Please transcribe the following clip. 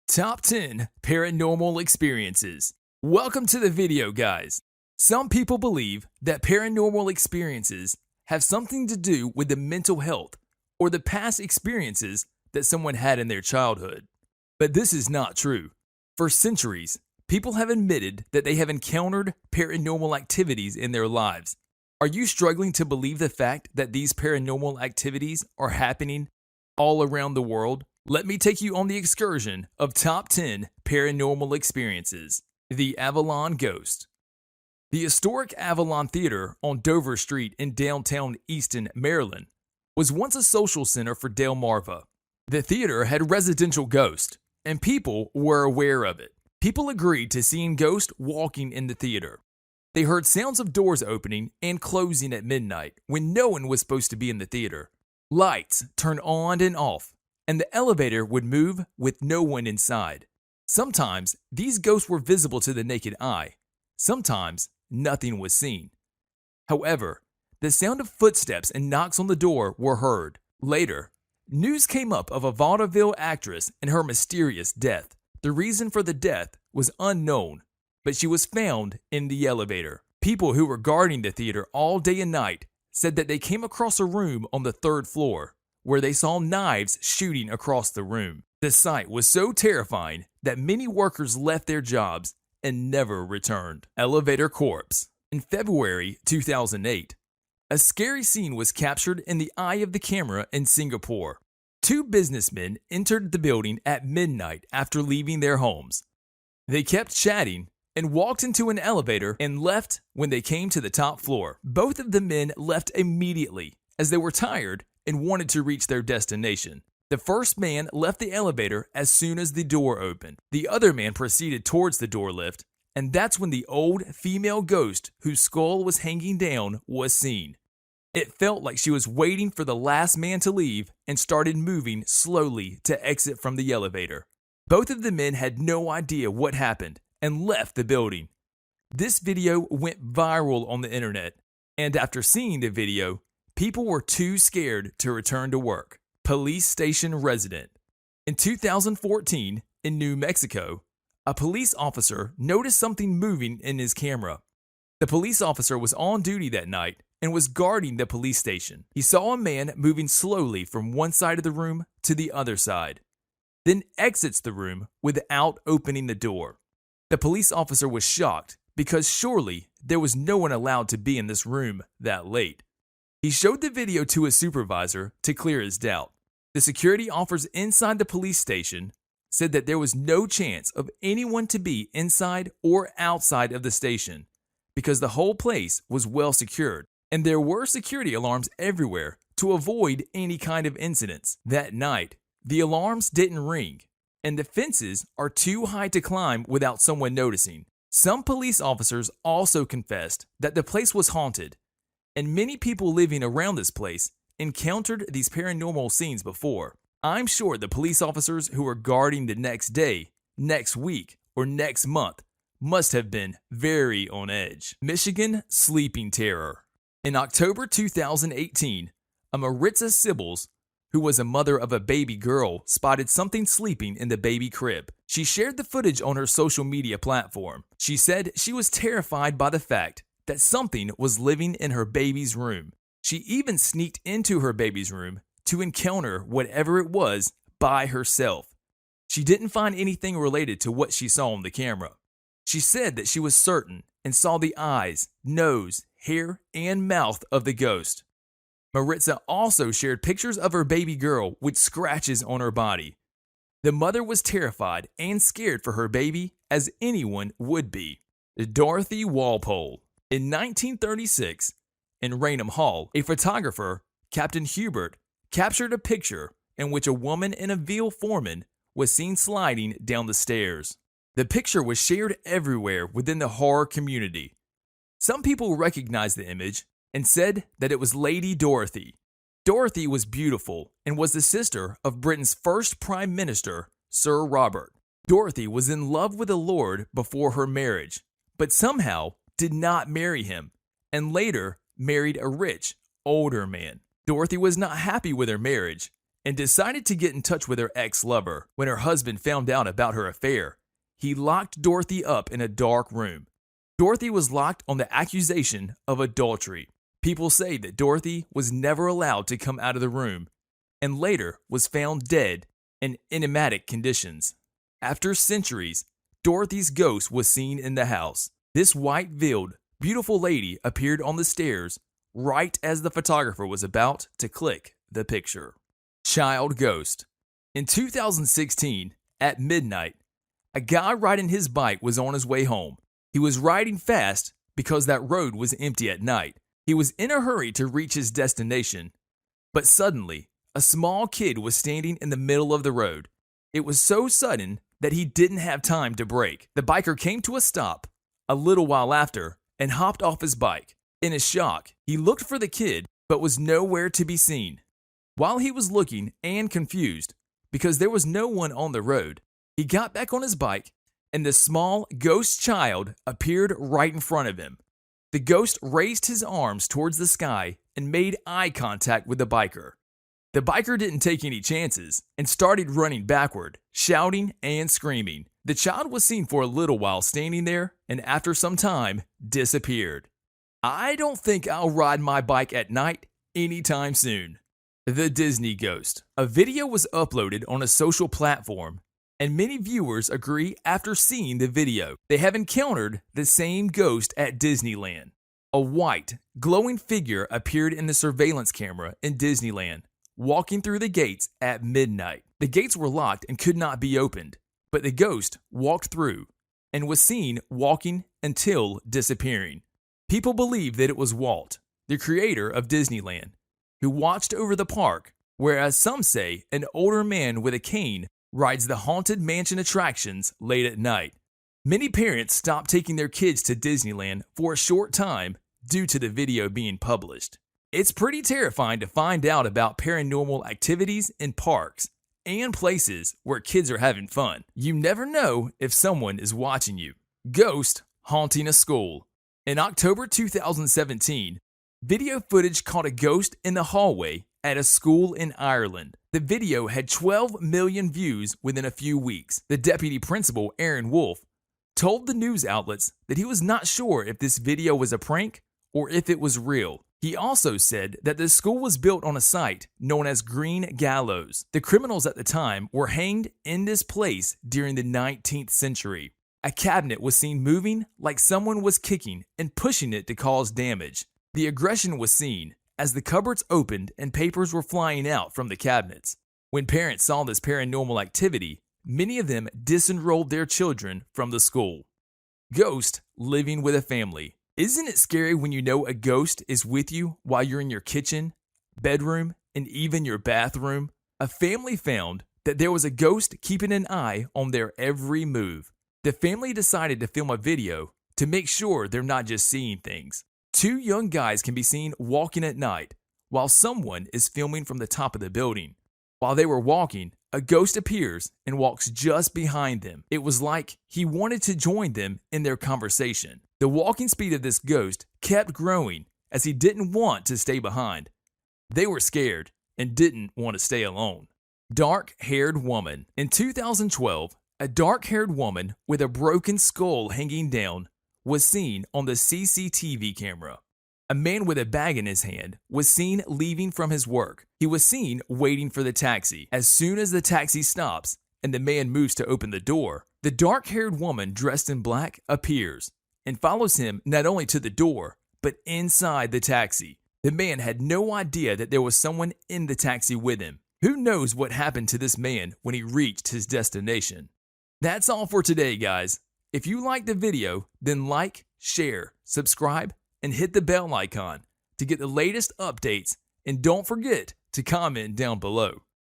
Top 10 Paranormal Experiences. Welcome to the video, guys. Some people believe that paranormal experiences have something to do with the mental health or the past experiences that someone had in their childhood. But this is not true. For centuries, people have admitted that they have encountered paranormal activities in their lives. Are you struggling to believe the fact that these paranormal activities are happening all around the world? Let me take you on the excursion of top 10 paranormal experiences. The Avalon Ghost. The historic Avalon Theater on Dover Street in downtown Easton, Maryland, was once a social center for Delmarva. The theater had residential ghosts, and people were aware of it. People agreed to seeing ghosts walking in the theater. They heard sounds of doors opening and closing at midnight when no one was supposed to be in the theater. Lights turned on and off, and the elevator would move with no one inside. Sometimes these ghosts were visible to the naked eye. Sometimes nothing was seen. However, the sound of footsteps and knocks on the door were heard. Later, news came up of a vaudeville actress and her mysterious death. The reason for the death was unknown, but she was found in the elevator. People who were guarding the theater all day and night said that they came across a room on the third floor where they saw knives shooting across the room. The sight was so terrifying that many workers left their jobs and never returned. Elevator Corpse. In February 2008, a scary scene was captured in the eye of the camera in Singapore. Two businessmen entered the building at midnight after leaving their homes. They kept chatting and walked into an elevator and left when they came to the top floor. Both of the men left immediately as they were tired and wanted to reach their destination. The first man left the elevator as soon as the door opened. The other man proceeded towards the door lift, and that's when the old female ghost whose skull was hanging down was seen. It felt like she was waiting for the last man to leave and started moving slowly to exit from the elevator. Both of the men had no idea what happened and left the building. This video went viral on the internet, and after seeing the video, people were too scared to return to work. Police station resident. In 2014, in New Mexico, a police officer noticed something moving in his camera. The police officer was on duty that night and was guarding the police station. He saw a man moving slowly from one side of the room to the other side, then exits the room without opening the door. The police officer was shocked because surely there was no one allowed to be in this room that late. He showed the video to his supervisor to clear his doubt. The security officers inside the police station said that there was no chance of anyone to be inside or outside of the station because the whole place was well secured, and there were security alarms everywhere to avoid any kind of incidents. That night, the alarms didn't ring, and the fences are too high to climb without someone noticing. Some police officers also confessed that the place was haunted, and many people living around this place encountered these paranormal scenes before. I'm sure the police officers who were guarding the next day, next week, or next month must have been very on edge. Michigan Sleeping Terror. In October 2018, a Maritza Sibbles, who was a mother of a baby girl, spotted something sleeping in the baby crib. She shared the footage on her social media platform. She said she was terrified by the fact that something was living in her baby's room. She even sneaked into her baby's room to encounter whatever it was by herself. She didn't find anything related to what she saw on the camera. She said that she was certain and saw the eyes, nose, hair, and mouth of the ghost. Maritza also shared pictures of her baby girl with scratches on her body. The mother was terrified and scared for her baby, as anyone would be. Dorothy Walpole. In 1936, in Raynham Hall, a photographer, Captain Hubert, captured a picture in which a woman in a veil foreman was seen sliding down the stairs. The picture was shared everywhere within the horror community. Some people recognized the image and said that it was Lady Dorothy. Dorothy was beautiful and was the sister of Britain's first Prime Minister, Sir Robert. Dorothy was in love with the Lord before her marriage, but somehow did not marry him and later married a rich, older man. Dorothy was not happy with her marriage and decided to get in touch with her ex-lover. When her husband found out about her affair, he locked Dorothy up in a dark room. Dorothy was locked on the accusation of adultery. People say that Dorothy was never allowed to come out of the room and later was found dead in enigmatic conditions. After centuries, Dorothy's ghost was seen in the house. This white-veiled, beautiful lady appeared on the stairs right as the photographer was about to click the picture. Child ghost. In 2016, at midnight, a guy riding his bike was on his way home. He was riding fast because that road was empty at night. He was in a hurry to reach his destination, but suddenly, a small kid was standing in the middle of the road. It was so sudden that he didn't have time to brake. The biker came to a stop a little while after and hopped off his bike. In his shock, he looked for the kid but was nowhere to be seen. While he was looking and confused because there was no one on the road, he got back on his bike and the small ghost child appeared right in front of him. The ghost raised his arms towards the sky and made eye contact with the biker. The biker didn't take any chances and started running backward, shouting and screaming. The child was seen for a little while standing there and after some time disappeared. I don't think I'll ride my bike at night anytime soon. The Disney Ghost. A video was uploaded on a social platform, and many viewers agree after seeing the video they have encountered the same ghost at Disneyland. A white, glowing figure appeared in the surveillance camera in Disneyland, walking through the gates at midnight. The gates were locked and could not be opened, but the ghost walked through and was seen walking until disappearing. People believe that it was Walt, the creator of Disneyland, who watched over the park, whereas some say an older man with a cane rides the Haunted Mansion attractions late at night. Many parents stopped taking their kids to Disneyland for a short time due to the video being published. It's pretty terrifying to find out about paranormal activities in parks and places where kids are having fun. You never know if someone is watching you. Ghost haunting a school. In October 2017, video footage caught a ghost in the hallway at a school in Ireland. The video had 12 million views within a few weeks. The deputy principal, Aaron Wolf, told the news outlets that he was not sure if this video was a prank or if it was real. He also said that the school was built on a site known as Green Gallows. The criminals at the time were hanged in this place during the 19th century. A cabinet was seen moving like someone was kicking and pushing it to cause damage. The aggression was seen as the cupboards opened and papers were flying out from the cabinets. When parents saw this paranormal activity, many of them disenrolled their children from the school. Ghost living with a family. Isn't it scary when you know a ghost is with you while you're in your kitchen, bedroom, and even your bathroom? A family found that there was a ghost keeping an eye on their every move. The family decided to film a video to make sure they're not just seeing things. Two young guys can be seen walking at night while someone is filming from the top of the building. While they were walking, a ghost appears and walks just behind them. It was like he wanted to join them in their conversation. The walking speed of this ghost kept growing as he didn't want to stay behind. They were scared and didn't want to stay alone. Dark-haired woman. In 2012, a dark-haired woman with a broken skull hanging down was seen on the CCTV camera. A man with a bag in his hand was seen leaving from his work. He was seen waiting for the taxi. As soon as the taxi stops and the man moves to open the door, the dark-haired woman dressed in black appears and follows him not only to the door, but inside the taxi. The man had no idea that there was someone in the taxi with him. Who knows what happened to this man when he reached his destination? That's all for today, guys. If you liked the video, then like, share, subscribe, and hit the bell icon to get the latest updates, and don't forget to comment down below.